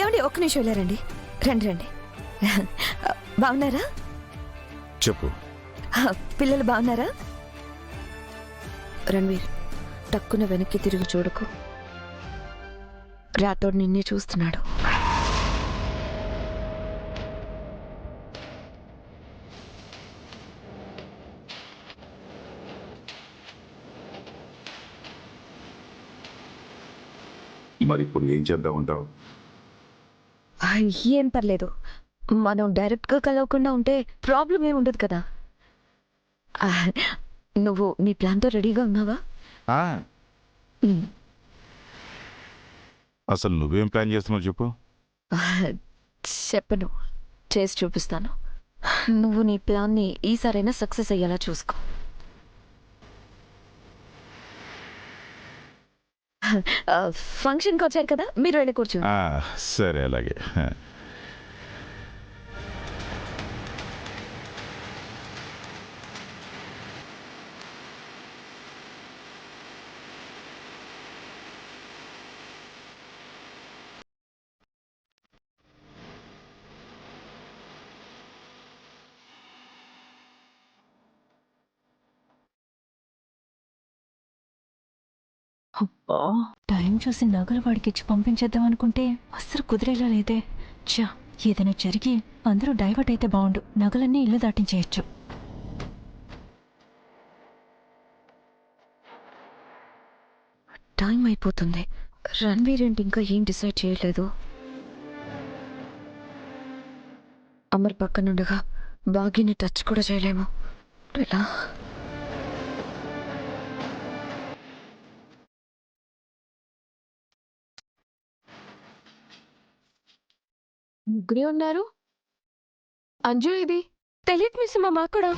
ఏమండి, ఒక్క నిమిషం ఇలా రండి. రండి రండి. బాగున్నారా? చెప్పు. పిల్లలు బాగున్నారా? రణ్వీర్, టక్కున వెనక్కి తిరిగి చూడకు. రాతోడు నిన్నే చూస్తున్నాడు. మరి ఇప్పుడు ఏం చేద్దామంటావు? ఏం పర్లేదు, మనం డైరెక్ట్గా కలవకుండా ఉంటే ప్రాబ్లం ఏమి ఉండదు కదా. ఆ, నువ్వు నీ ప్లాన్తో రెడీగా ఉన్నావా? ఉమ్. అసలు నువ్వేం ప్లాన్ చేస్తున్నావు చెప్పు. చెప్పను, చేసి చూపిస్తాను. నువ్వు నీ ప్లాన్ని ఈసారైనా సక్సెస్ అయ్యేలా చూసుకో. ఫంక్షన్కి వచ్చారు కదా, మీరు వెళ్ళి కూర్చోండి. సరే అలాగే. అబ్బా, టైం చూసి నగలు వాడికిచ్చి పంపించేద్దాం అనుకుంటే అస్సలు కుదిరేలా లేదే. చా, ఏదైనా జరిగి అందరూ డైవర్ట్ అయితే బాగుండు. నగలన్నీ ఇల్లు దాటించేయచ్చు. టైం అయిపోతుంది. రణ్వీర్ ఏంటి ఇంకా ఏం డిసైడ్ చేయలేదు. అమర్ పక్కనుండగా బాగీని టచ్ కూడా చేయలేము. ఎలా? ముగ్గురే ఉన్నారు. అంజు ఇది తెలియదు మిస్ మా మాకు కూడా.